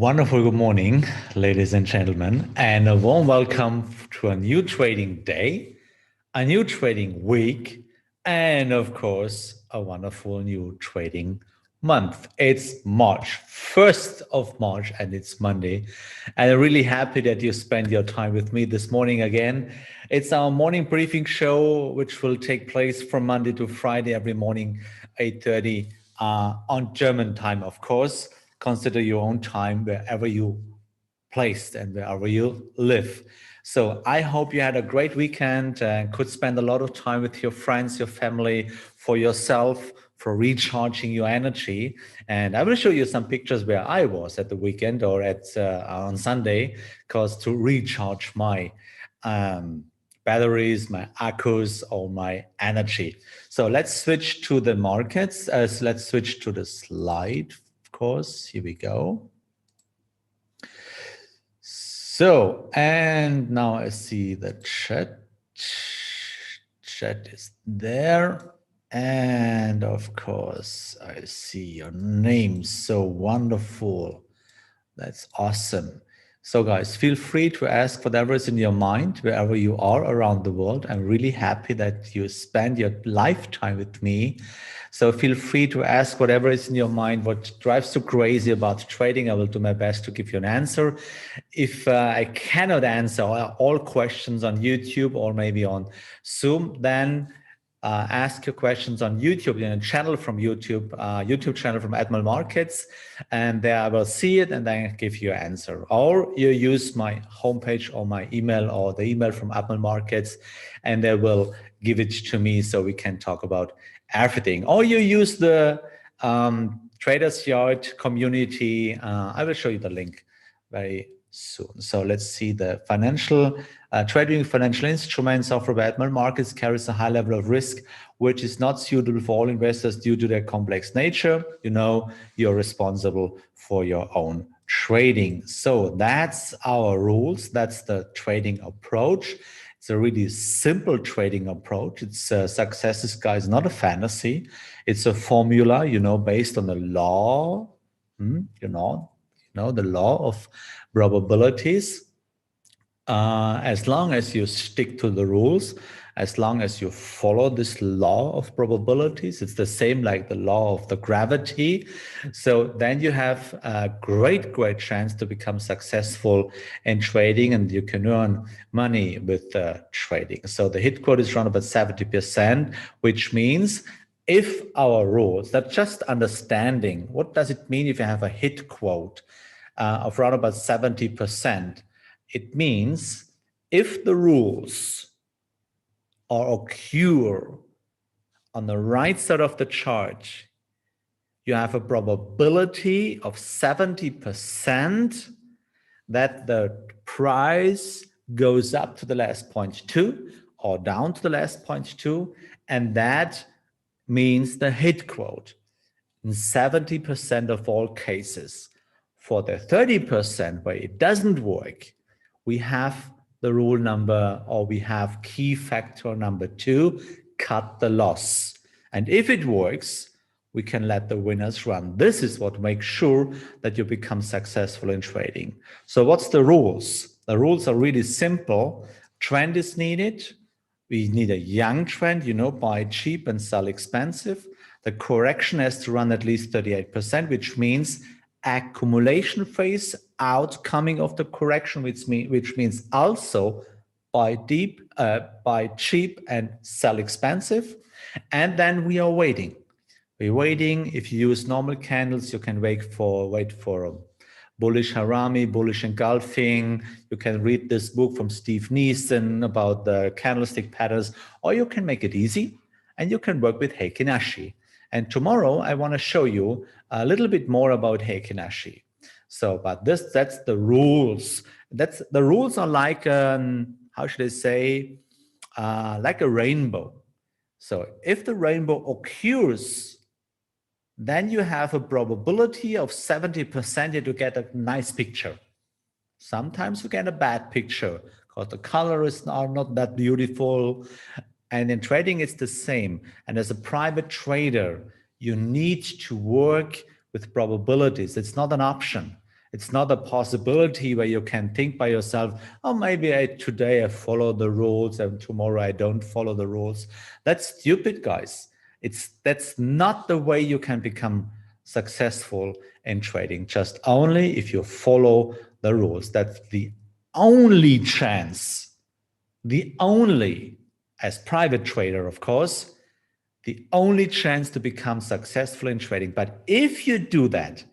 Wonderful good morning, ladies and gentlemen, and a warm welcome to a new trading day, a new trading week, and of course, a wonderful new trading month. It's March, 1st of March, and it's Monday. And I'm really happy that you spent your time with me this morning again. It's our morning briefing show, which will take place from Monday to Friday every morning, 8:30 on German time, of course. Consider your own time wherever you placed and wherever you live. So I hope you had a great weekend and could spend a lot of time with your friends, your family, for yourself, for recharging your energy. And I will show you some pictures where I was at the weekend or at on Sunday, because to recharge my batteries, my accus, or my energy. So let's switch to the markets. Let's switch to the slide. Of course, here we go. So, and now I see the chat. Chat is there. And of course, I see your name. So wonderful. That's awesome. So guys, feel free to ask whatever is in your mind, wherever you are around the world. I'm really happy that you spend your lifetime with me. So feel free to ask whatever is in your mind, what drives you crazy about trading. I will do my best to give you an answer. If I cannot answer all questions on YouTube or maybe on Zoom, then ask your questions on YouTube, in a channel from YouTube, YouTube channel from Admiral Markets, and there I will see it and then give you an answer. Or you use my homepage or my email or the email from Admiral Markets, and they will give it to me so we can talk about everything. Or you use the Traders Yard community. I will show you the link very soon. So let's see the financial trading financial instruments offered by Admiral Markets carries a high level of risk, which is not suitable for all investors due to their complex nature. You know, you're responsible for your own trading. So that's our rules. That's the trading approach. It's a really simple trading approach. It's success, guys, not a fantasy. It's a formula, based on the law, the law of probabilities. As long as you stick to the rules, as long as you follow this law of probabilities, it's the same like the law of the gravity. So then you have a great chance to become successful in trading, and you can earn money with trading. So the hit quote is around about 70%, which means if our rules, that's just understanding, what does it mean if you have a hit quote of around about 70%? It means if the rules occur on the right side of the chart, you have a probability of 70% that the price goes up to the last 0.2 or down to the last 0.2, and that means the hit quote in 70% of all cases. For the 30% where it doesn't work, we have the rule number, or we have key factor number 2, cut the loss. And if it works, we can let the winners run. This is what makes sure that you become successful in trading. So what's the rules? The rules are really simple. Trend is needed. We need a young trend, buy cheap and sell expensive. The correction has to run at least 38%, which means accumulation phase, outcoming of the correction, which means also buy cheap and sell expensive. And then we are waiting. We're waiting. If you use normal candles, you can wait for bullish harami, bullish engulfing. You can read this book from Steve Neeson about the candlestick patterns, or you can make it easy and you can work with Heikin Ashi. And tomorrow I want to show you a little bit more about Heikin Ashi. So, but that's the rules. The rules are like, how should I say, like a rainbow. So if the rainbow occurs, then you have a probability of 70% that you get a nice picture. Sometimes you get a bad picture because the colors are not that beautiful. And in trading, it's the same. And as a private trader, you need to work with probabilities. It's not an option. It's not a possibility where you can think by yourself, oh, maybe today I follow the rules and tomorrow I don't follow the rules. That's stupid, guys. That's not the way you can become successful in trading, just only if you follow the rules. That's the only chance, as private trader, of course, the only chance to become successful in trading. But if you do that,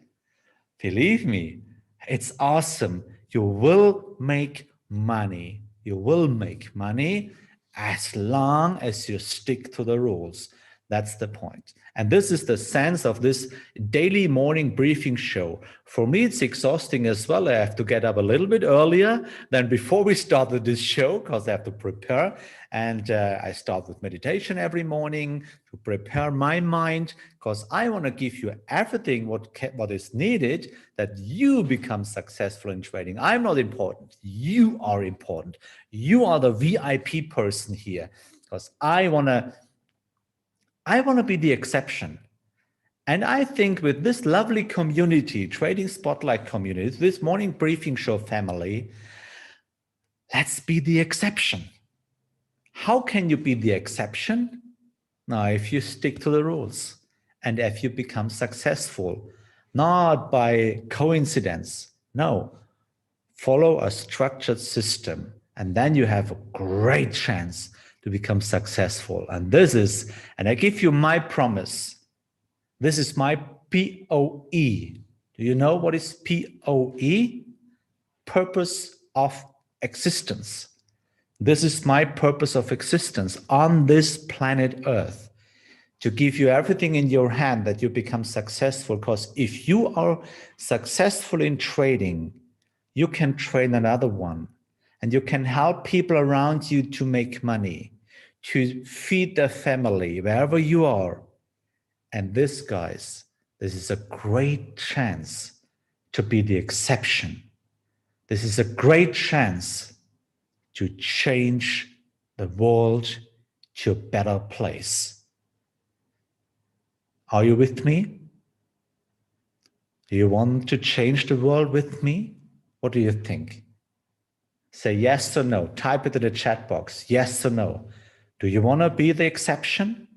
believe me, it's awesome. You will make money. You will make money as long as you stick to the rules. That's the point. And this is the sense of this daily morning briefing show. For me, it's exhausting as well. I have to get up a little bit earlier than before we started this show because I have to prepare. And I start with meditation every morning to prepare my mind because I want to give you everything what is needed that you become successful in trading. I'm not important. You are important. You are the VIP person here because I want to be the exception. And I think with this lovely community, Trading Spotlight community, this morning briefing show family, let's be the exception. How can you be the exception? Now, if you stick to the rules and if you become successful, not by coincidence, no, follow a structured system, and then you have a great chance to become successful. And I give you my promise. This is my POE. Do you know what is POE? Purpose of existence. This is my purpose of existence on this planet Earth, to give you everything in your hand that you become successful. Because if you are successful in trading, you can train another one, and you can help people around you to make money, to feed their family wherever you are. And this, guys, this is a great chance to be the exception. This is a great chance to change the world to a better place. Are you with me? Do you want to change the world with me? What do you think? Say yes or no. Type it in the chat box. Yes or no. Do you want to be the exception?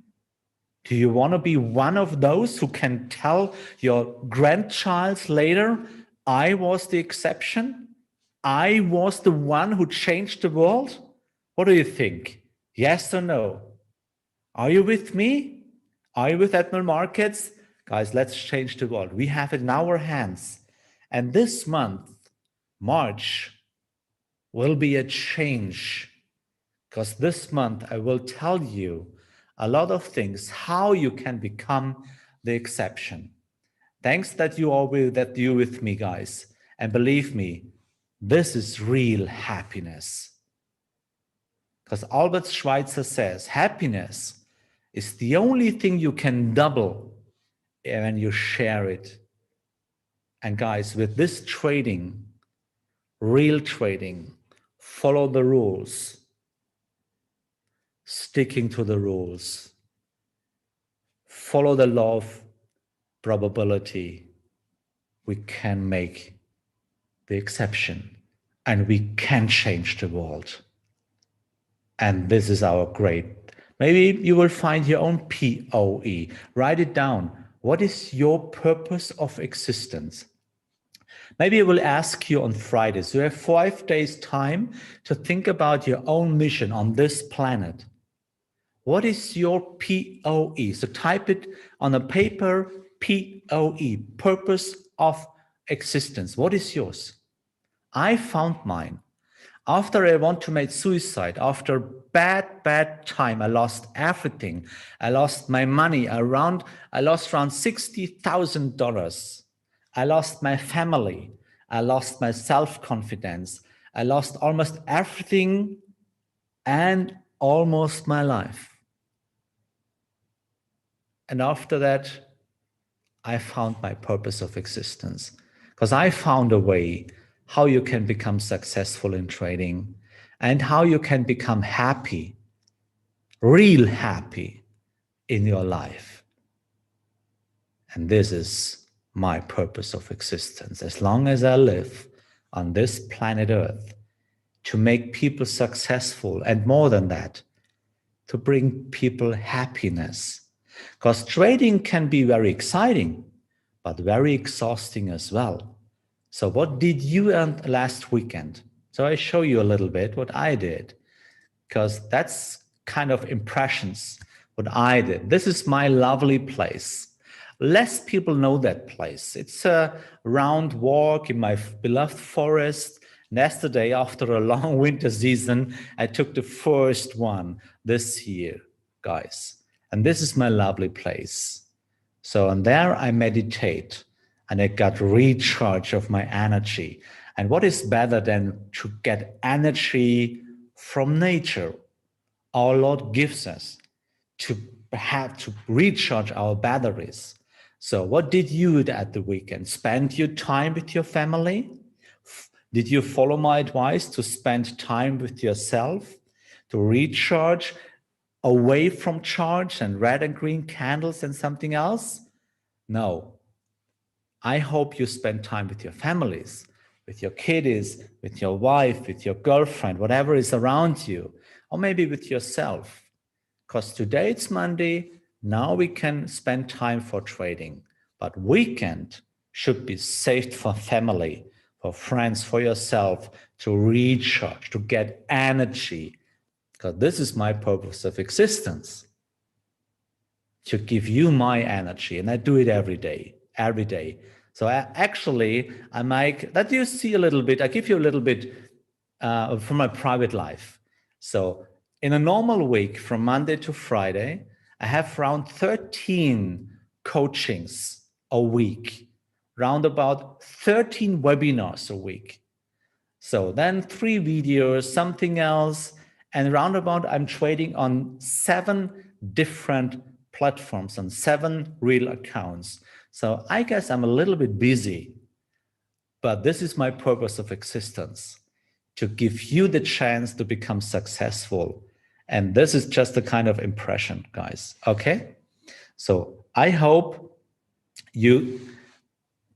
Do you want to be one of those who can tell your grandchild later, I was the exception? I was the one who changed the world? What do you think? Yes or no? Are you with me? Are you with Admiral Markets? Guys, let's change the world. We have it in our hands. And this month, March, will be a change. Because this month, I will tell you a lot of things, how you can become the exception. Thanks that you are with me, guys. And believe me, this is real happiness. Because Albert Schweitzer says, happiness is the only thing you can double when you share it. And guys, with this trading, real trading, follow the rules, sticking to the rules, follow the law of probability, we can make the exception and we can change the world. And this is our great, maybe you will find your own POE. Write it down. What is your purpose of existence? Maybe I will ask you on Friday. So you have 5 days time to think about your own mission on this planet. What is your POE? So type it on a paper, POE, purpose of existence. What is yours? I found mine. After I want to make suicide, after bad time, I lost everything. I lost my money I lost around $60,000. I lost my family. I lost my self-confidence. I lost almost everything and almost my life. And after that, I found my purpose of existence because I found a way how you can become successful in trading and how you can become happy, real happy in your life. And this is my purpose of existence, as long as I live on this planet Earth, to make people successful, and more than that, to bring people happiness. Because trading can be very exciting, but very exhausting as well. So what did you earn last weekend? So I show you a little bit what I did, because that's kind of impressions, what I did. This is my lovely place. Less people know that place. It's a round walk in my beloved forest. And yesterday, after a long winter season, I took the first one this year, guys. And this is my lovely place. So, and there I meditate and I got recharge of my energy. And what is better than to get energy from nature? Our Lord gives us to have to recharge our batteries. So what did you do at the weekend? Spend your time with your family? Did you follow my advice to spend time with yourself, to recharge away from charge and red and green candles and something else? No. I hope you spend time with your families, with your kiddies, with your wife, with your girlfriend, whatever is around you, or maybe with yourself. Because today it's Monday, now we can spend time for trading. But weekend should be saved for family, for friends, for yourself, to recharge, to get energy. Because this is my purpose of existence, to give you my energy. And I do it every day, every day. So I make, that you see a little bit, I give you a little bit from my private life. So in a normal week from Monday to Friday, I have around 13 coachings a week, round about 13 webinars a week. So then 3 videos, something else, and roundabout I'm trading on 7 different platforms, on 7 real accounts. So I guess I'm a little bit busy, but this is my purpose of existence, to give you the chance to become successful. And this is just a kind of impression, guys. Okay? So I hope you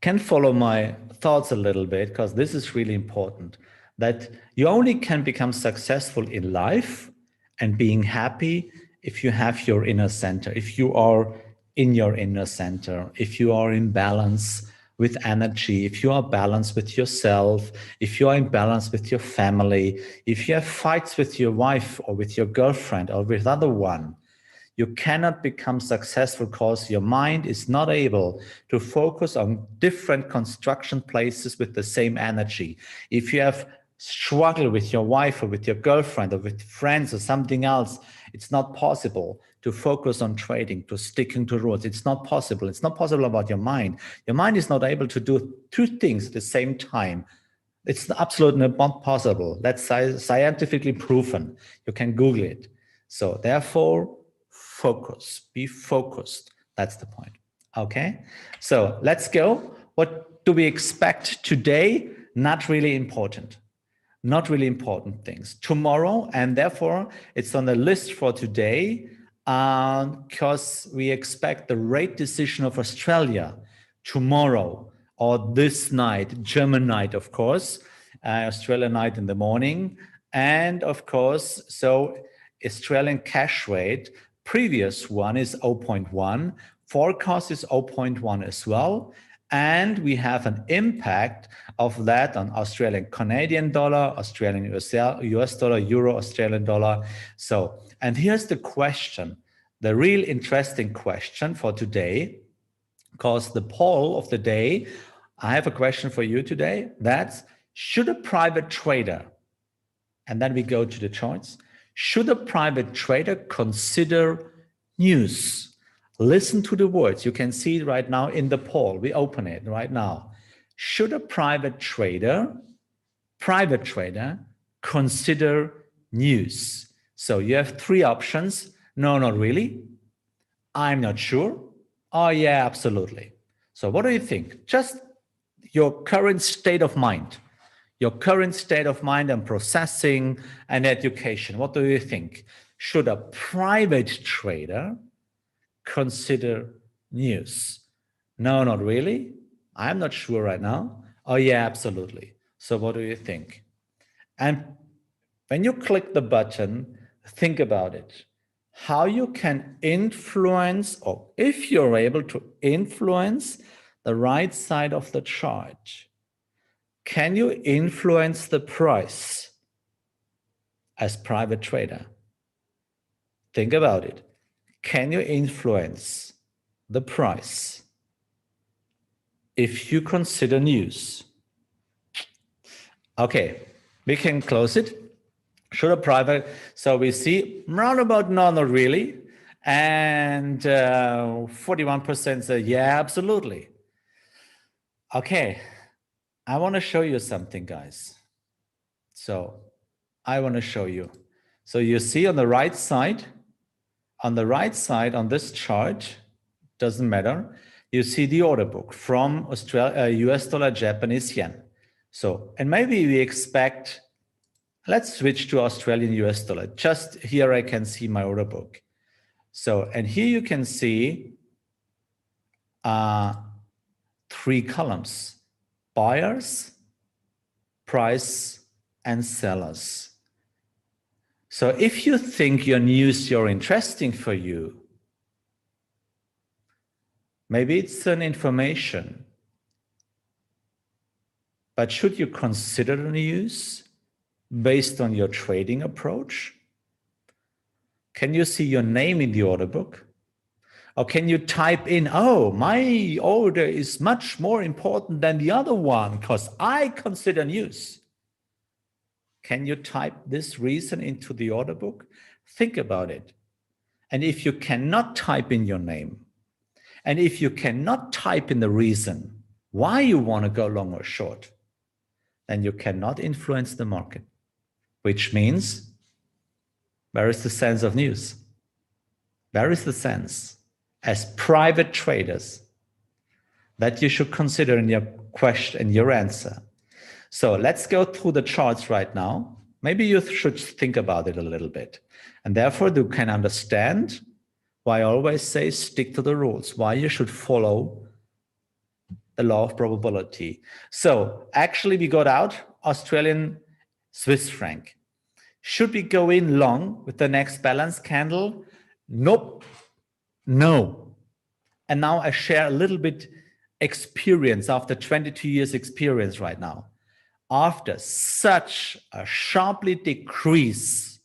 can follow my thoughts a little bit, because this is really important, that you only can become successful in life and being happy if you have your inner center, if you are in your inner center, if you are in balance with energy, if you are balanced with yourself, if you are in balance with your family, if you have fights with your wife or with your girlfriend or with other one. You cannot become successful because your mind is not able to focus on different construction places with the same energy. If you have struggled with your wife or with your girlfriend or with friends or something else, it's not possible to focus on trading, to sticking to rules. It's not possible. It's not possible about your mind. Your mind is not able to do 2 things at the same time. It's absolutely not possible. That's scientifically proven. You can Google it. So therefore, focus, be focused. That's the point. Okay, so let's go. What do we expect today? Not really important. Not really important things. Tomorrow, and therefore it's on the list for today, because we expect the rate decision of Australia tomorrow or this night, German night, of course, Australian night in the morning. And of course, so Australian cash rate, previous one is 0.1, forecast is 0.1 as well. And we have an impact of that on Australian Canadian dollar, Australian US dollar, Euro, Australian dollar. So, and here's the question, the real interesting question for today, because the poll of the day, I have a question for you today. That's, should a private trader, and then we go to the charts, should a private trader consider news? Listen to the words. You can see it right now in the poll. We open it right now. Should a private trader consider news? So you have 3 options. No, not really. I'm not sure. Oh, yeah, absolutely. So what do you think? Just your current state of mind. Your current state of mind and processing and education. What do you think? Should a private trader consider news? No, not really. I'm not sure right now. Oh yeah, absolutely. So what do you think? And when you click the button, think about it. How you can influence, or if you're able to influence the right side of the chart, can you influence the price as private trader? Think about it. Can you influence the price if you consider news? Okay, we can close it. Should a private, so we see roundabout no, not really. And 41% say, yeah, absolutely. Okay, I want to show you something, guys. So I want to show you. So you see on the right side on this chart, doesn't matter, you see the order book from US dollar, Japanese yen. So, and maybe we expect, let's switch to Australian US dollar. Just here I can see my order book. So, and here you can see 3 columns: buyers, price, and sellers. So if you think your news are interesting for you, maybe it's an information, but should you consider the news based on your trading approach? Can you see your name in the order book? Or can you type in, oh, my order is much more important than the other one because I consider news? Can you type this reason into the order book? Think about it. And if you cannot type in your name, and if you cannot type in the reason why you want to go long or short, then you cannot influence the market, which means, where is the sense of news? Where is the sense as private traders that you should consider in your question and your answer? So let's go through the charts right now. Maybe you should think about it a little bit. And therefore you can understand why I always say stick to the rules, why you should follow the law of probability. So actually we got out Australian Swiss franc. Should we go in long with the next balance candle? Nope. No. And now I share a little bit experience after 22 years experience right now. After such a sharply decrease,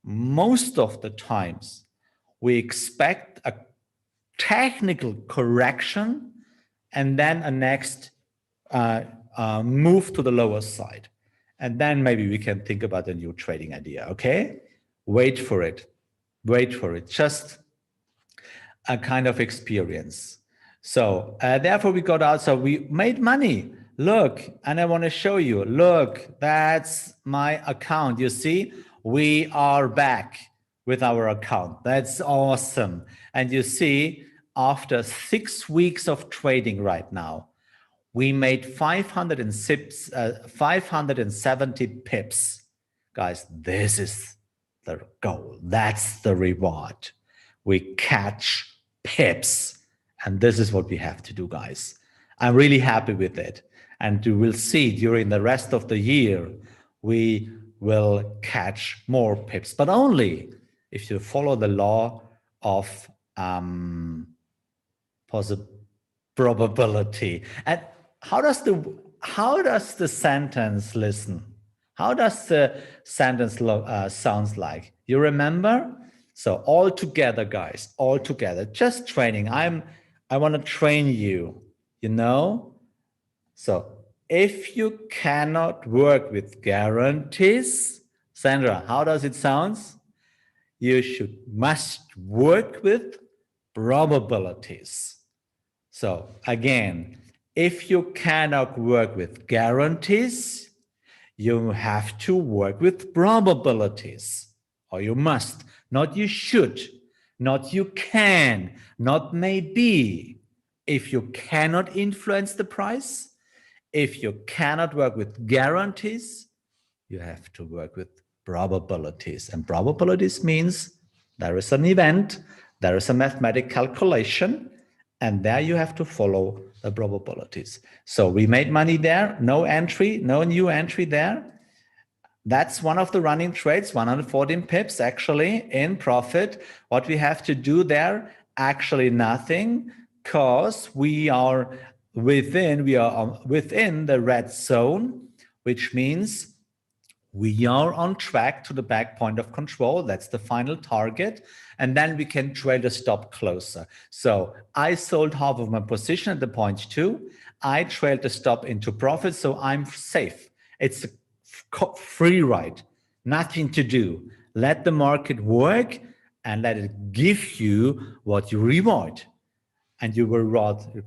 most of the times we expect a technical correction and then a next move to the lower side. And then maybe we can think about a new trading idea, okay? Wait for it. Wait for it. Just a kind of experience. So therefore we got out, so we made money. Look, and I want to show you, look, that's my account. You see, we are back with our account. That's awesome. And you see, after 6 weeks of trading right now, we made 570 pips. Guys, this is the goal. That's the reward. We catch pips. And this is what we have to do, guys. I'm really happy with it. And you will see during the rest of the year, we will catch more pips, but only if you follow the law of probability. And how does the sentence listen? How does the sentence sounds like? You remember? So all together, guys, all together, just training. I want to train you, you know? So if you cannot work with guarantees, Sandra, how does it sound? You must work with probabilities. So again, if you cannot work with guarantees, you have to work with probabilities, or you must, not you should, not you can, not maybe. If you cannot influence the price, if you cannot work with guarantees, you have to work with probabilities. And probabilities means there is an event, there is a mathematical calculation, and there you have to follow the probabilities. So we made money there, no entry, no new entry there. That's one of the running trades, 114 pips actually in profit. What we have to do there, actually nothing, because we are within the red zone, which means we are on track to the back point of control. That's the final target. And then we can trade a stop closer. So I sold half of my position at the 0.2. I trailed the stop into profit, so I'm safe. It's a free ride, nothing to do. Let the market work and let it give you what you reward. And you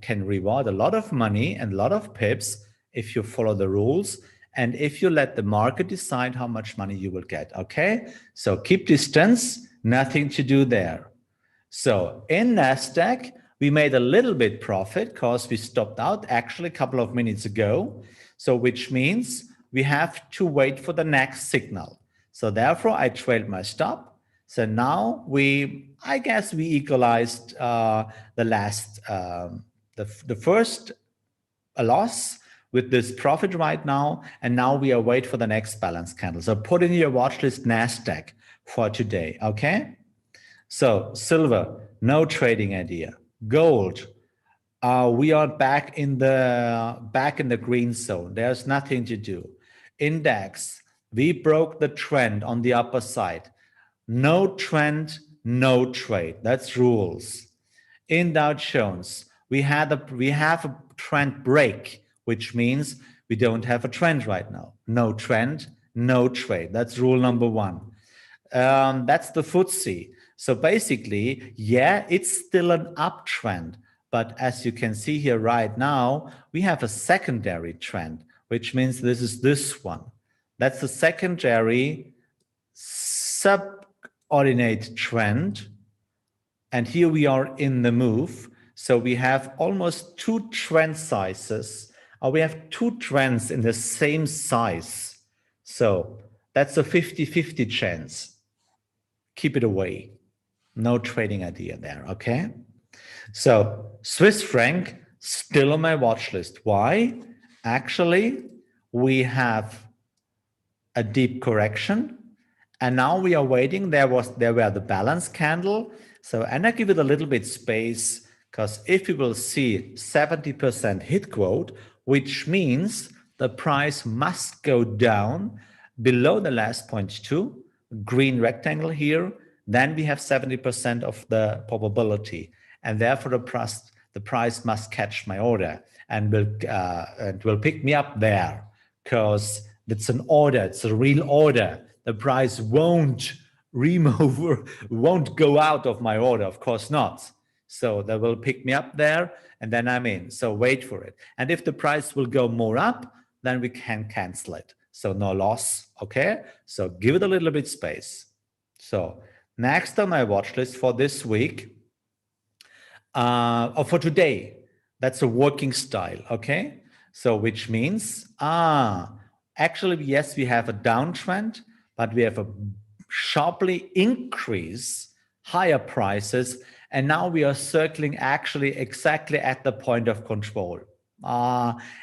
can reward a lot of money and a lot of pips if you follow the rules and if you let the market decide how much money you will get, okay? So keep distance, nothing to do there. So in NASDAQ, we made a little bit profit because we stopped out actually a couple of minutes ago. So which means we have to wait for the next signal. So therefore, I trailed my stop. So now I guess we equalized the first loss with this profit right now, and now we are waiting for the next balance candle. So put in your watch list NASDAQ for today, okay? So silver, no trading idea. Gold, we are back in the green zone. There's nothing to do. Index, we broke the trend on the upper side. No trend, no trade. That's rules. In Dow Jones, we have a trend break, which means we don't have a trend right now. No trend, no trade. That's rule number one. That's the FTSE. So basically, yeah, it's still an uptrend. But as you can see here right now, we have a secondary trend, which means this is this one. That's the secondary subordinate trend. And here we are in the move. So we have almost two trend sizes. We have two trends in the same size. So that's a 50-50 chance. Keep it away. No trading idea there, okay? So Swiss franc, still on my watch list. Why? Actually, we have a deep correction. And now we are waiting. There were the balance candle. So, and I give it a little bit space, because if you will see 70% hit quote, which means the price must go down below the last 0.2, green rectangle here, then we have 70% of the probability. And therefore the price must catch my order and will pick me up there, because it's an order, it's a real order. The price won't go out of my order, of course not. So they will pick me up there and then I'm in. So wait for it. And if the price will go more up, then we can cancel it. So no loss, okay? So give it a little bit space. So next on my watch list for this week, or for today, that's a working style, okay? So which means, actually, yes, we have a downtrend, but we have a sharply increase, higher prices, and now we are circling actually exactly at the point of control.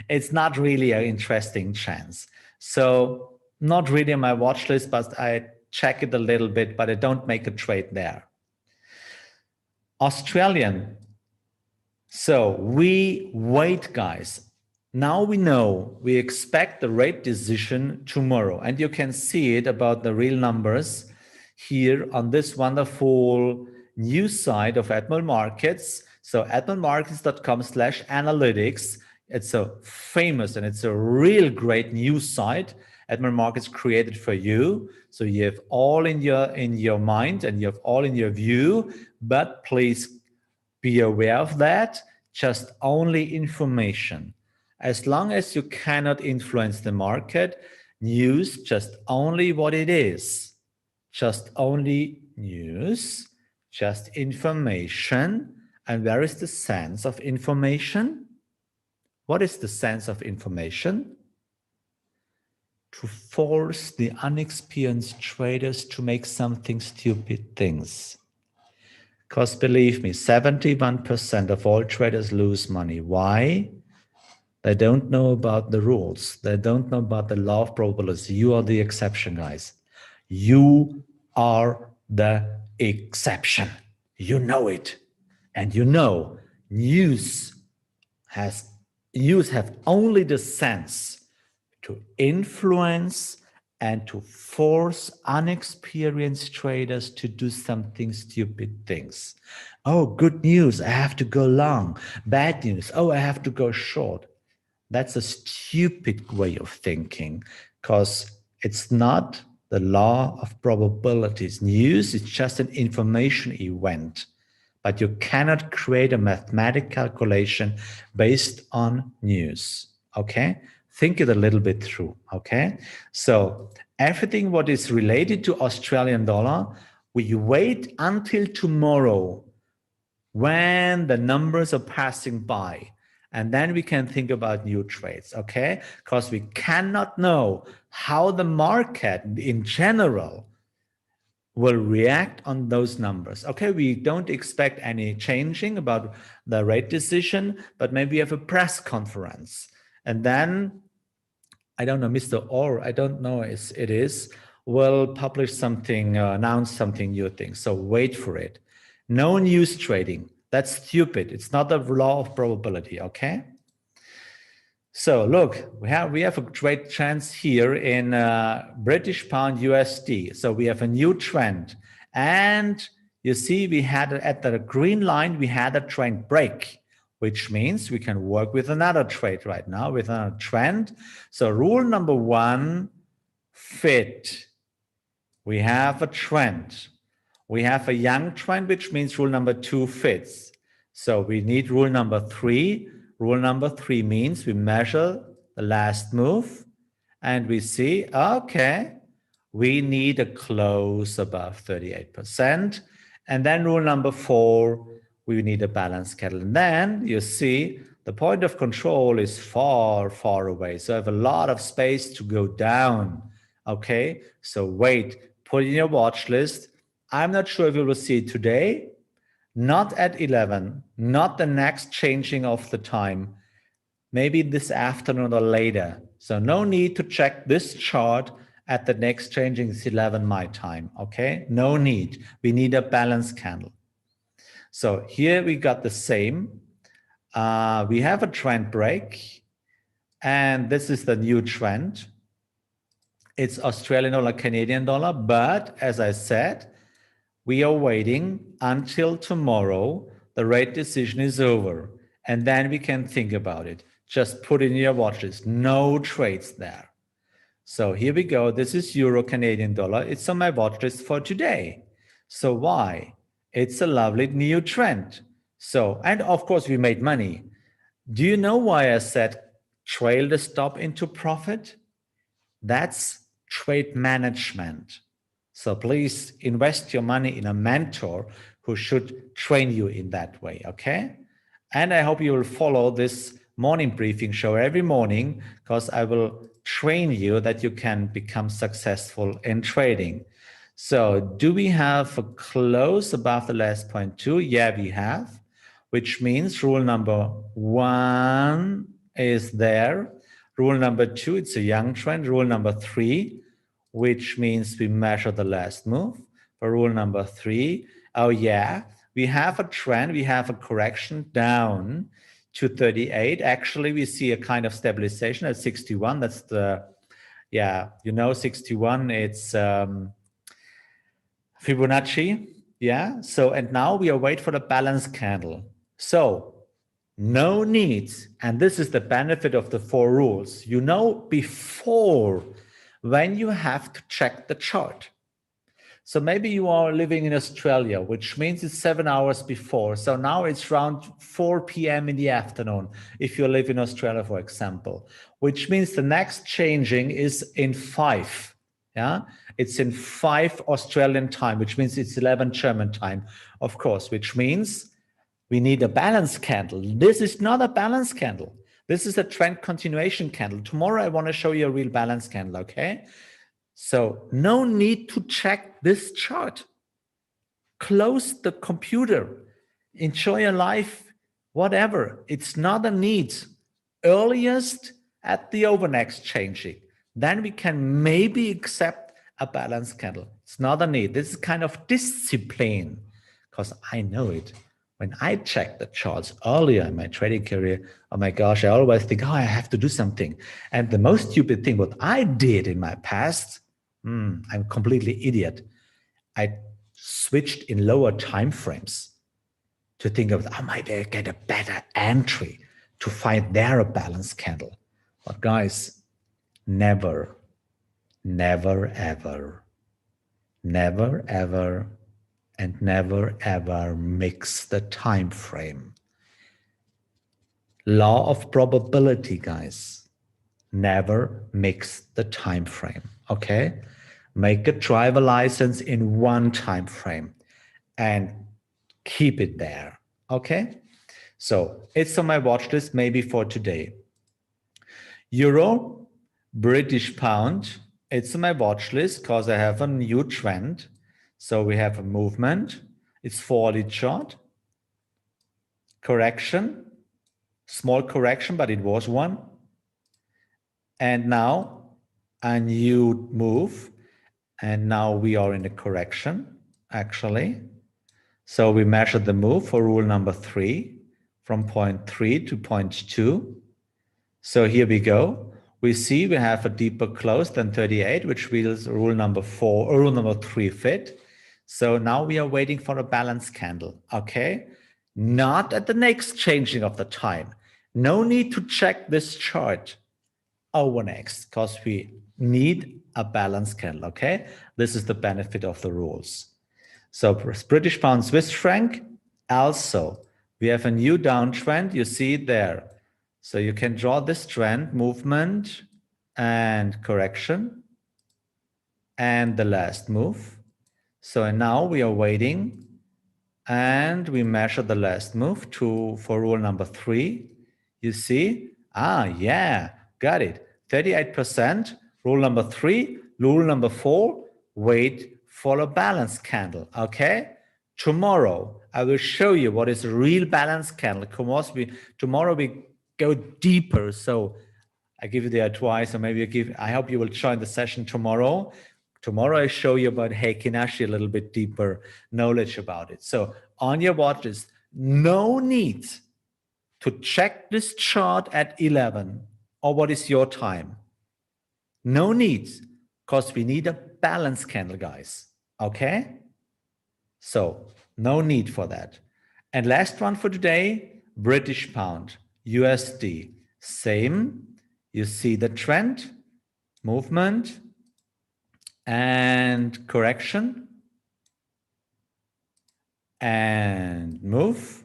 It's not really an interesting chance. So not really on my watch list, but I check it a little bit, but I don't make a trade there. Australian. So we wait, guys. Now we know we expect the rate decision tomorrow, and you can see it about the real numbers here on this wonderful news site of Admiral Markets. So admiralmarkets.com/analytics. It's a famous and it's a real great news site. Admiral Markets created for you. So you have all in your mind and you have all in your view, but please be aware of that. Just only information. As long as you cannot influence the market, news just only what it is. Just only news, just information. And where is the sense of information? What is the sense of information? To force the unexperienced traders to make something stupid things. Because believe me, 71% of all traders lose money. Why? They don't know about the rules. They don't know about the law of probability. You are the exception, guys. You are the exception. You know it. And you know, news have only the sense to influence and to force unexperienced traders to do something stupid things. Oh, good news, I have to go long. Bad news, oh, I have to go short. That's a stupid way of thinking, because it's not the law of probabilities. News is just an information event, but you cannot create a mathematical calculation based on news. Okay? Think it a little bit through. Okay? So everything what is related to Australian dollar, we wait until tomorrow when the numbers are passing by. And then we can think about new trades, okay? Because we cannot know how the market in general will react on those numbers. Okay, we don't expect any changing about the rate decision, but maybe we have a press conference. And then, I don't know, Mr. Orr, I don't know if it is, will publish something, announce something new thing. So wait for it. No news trading. That's stupid. It's not the law of probability, okay? So look, we have a great chance here in British pound USD. So we have a new trend. And you see, we had at the green line, we had a trend break, which means we can work with another trade right now, with another trend. So rule number one, fit. We have a trend. We have a young trend, which means rule number two fits. So we need rule number three. Rule number three means we measure the last move and we see, okay, we need a close above 38%. And then rule number four, we need a balanced candle. And then you see the point of control is far, far away. So I have a lot of space to go down. Okay, so wait, put in your watch list. I'm not sure if you will see it today, not at 11, not the next changing of the time, maybe this afternoon or later. So no need to check this chart at the next changing is 11 my time, okay? No need. We need a balanced candle. So here we got the same. We have a trend break, and this is the new trend. It's Australian dollar, Canadian dollar, but as I said, we are waiting until tomorrow, the rate decision is over, and then we can think about it. Just put in your watch list, no trades there. So here we go, this is Euro, Canadian dollar, it's on my watch list for today. So why? It's a lovely new trend. So, and of course we made money. Do you know why I said trail the stop into profit? That's trade management. So please invest your money in a mentor who should train you in that way, okay? And I hope you will follow this morning briefing show every morning, because I will train you that you can become successful in trading. So do we have a close above the last 0.2? Yeah, we have, which means rule number one is there. Rule number two, it's a young trend. Rule number three, which means we measure the last move. For rule number three, oh yeah, we have a trend, we have a correction down to 38. Actually, we see a kind of stabilization at 61. That's the, yeah, you know, 61, it's Fibonacci, yeah? So, and now we await for the balanced candle. So, no needs, and this is the benefit of the four rules. You know before when you have to check the chart. So maybe you are living in Australia, which means it's 7 hours before. So now it's around 4 p.m. in the afternoon, if you live in Australia, for example, which means the next changing is in 5. Yeah, it's in 5 Australian time, which means it's 11 German time, of course, which means we need a balanced candle. This is not a balanced candle. This is a trend continuation candle. Tomorrow, I want to show you a real balanced candle, okay? So no need to check this chart. close the computer, enjoy your life, whatever. It's not a need. Earliest at the overnight exchanging, then we can maybe accept a balanced candle. It's not a need. This is kind of discipline, because I know it. When I check the charts earlier in my trading career, oh my gosh, I always think, oh, I have to do something. And the most stupid thing, what I did in my past, I'm completely idiot. I switched in lower time frames to think of, oh, maybe I get a better entry to find there a balanced candle. But guys, never, never, ever, never, ever, and never, ever mix the time frame. Law of probability, guys. Never mix the time frame, okay? Make a driver license in one time frame and keep it there, okay? So it's on my watch list maybe for today. Euro, British pound, it's on my watch list because I have a new trend. So we have a movement, it's 4-hourly chart, correction, small correction, but it was one. And now a new move, and now we are in a correction, actually. So we measured the move for rule number 3 from point 3 to point 2. So here we go. We see we have a deeper close than 38, which means rule number 4, or rule number 3 fit. So now we are waiting for a balanced candle, okay? Not at the next changing of the time. No need to check this chart over next, because we need a balanced candle, okay? This is the benefit of the rules. So British pound, Swiss franc, also, we have a new downtrend, you see it there. So you can draw this trend, movement and correction, and the last move. So now we are waiting, and we measure the last move for rule number 3. You see, yeah, got it. 38%, rule number 3, rule number 4, wait for a balanced candle, okay? Tomorrow, I will show you what is a real balanced candle. Tomorrow we go deeper. So I give you the advice, or maybe I hope you will join the session tomorrow. Tomorrow I show you about Heikinashi, a little bit deeper knowledge about it. So on your watch list, no need to check this chart at 11 or what is your time. No need, because we need a balanced candle, guys. Okay? So no need for that. And last one for today, British pound, USD. Same. You see the trend, movement, and correction, and move.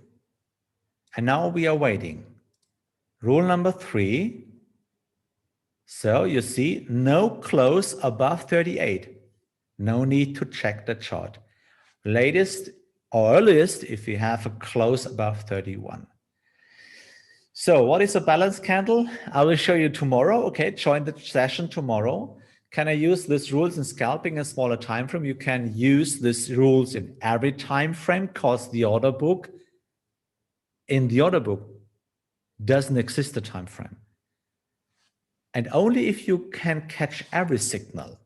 And now we are waiting. Rule number 3. So you see no close above 38. No need to check the chart. Latest or earliest if you have a close above 31. So what is a balanced candle? I will show you tomorrow. Okay, join the session tomorrow. Can I use these rules in scalping a smaller time frame? You can use these rules in every time frame, because the order book, in the order book, doesn't exist a time frame. And only if you can catch every signal.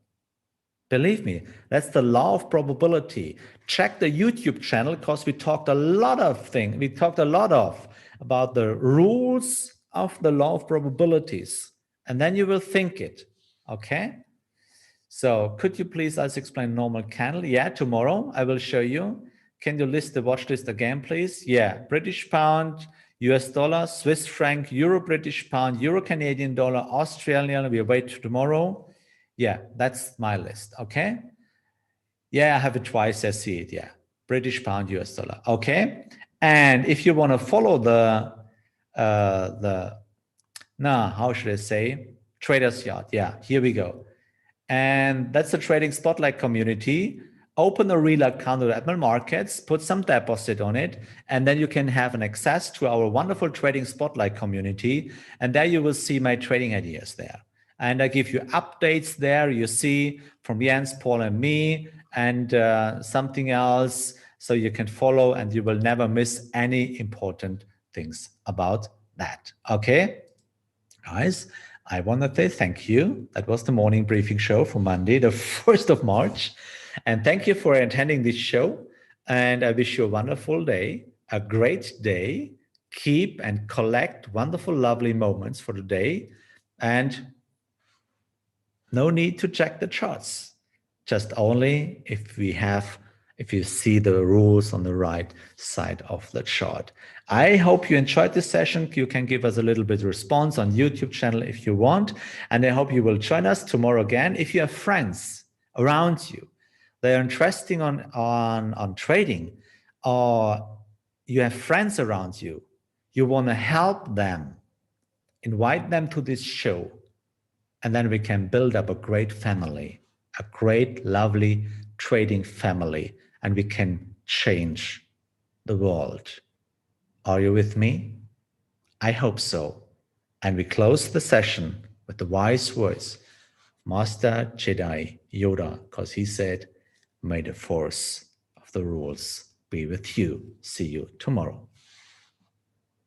Believe me, that's the law of probability. Check the YouTube channel, because we talked a lot of things. We talked a lot about the rules of the law of probabilities. And then you will think it, okay? So could you please also explain normal candle? Yeah, tomorrow I will show you. Can you list the watch list again, please? Yeah, British pound, US dollar, Swiss franc, Euro British pound, Euro Canadian dollar, Australian, we wait tomorrow. Yeah, that's my list, okay? Yeah, I have it twice, I see it, yeah. British pound, US dollar, okay? And if you want to follow how should I say? Trader's Yard, yeah, here we go. And that's the trading spotlight community. Open a real account with Admiral Markets, put some deposit on it, and then you can have an access to our wonderful trading spotlight community. And there you will see my trading ideas there. And I give you updates there. You see from Jens, Paul, and me, and something else. so you can follow and you will never miss any important things about that. Okay, guys, I want to say thank you. That was the morning briefing show for Monday, the 1st of March. And thank you for attending this show. And I wish you a wonderful day, a great day. Keep and collect wonderful, lovely moments for the day. And no need to check the charts. Just only if you see the rules on the right side of the chart. I hope you enjoyed this session. You can give us a little bit of response on YouTube channel if you want. And I hope you will join us tomorrow again. If you have friends around you, they are interested on trading, or you have friends around you, you want to help them, invite them to this show. And then we can build up a great family, a great, lovely trading family, and we can change the world. Are you with me? I hope so. And we close the session with the wise words, Master Jedi Yoda, because he said, may the force of the rules be with you. See you tomorrow.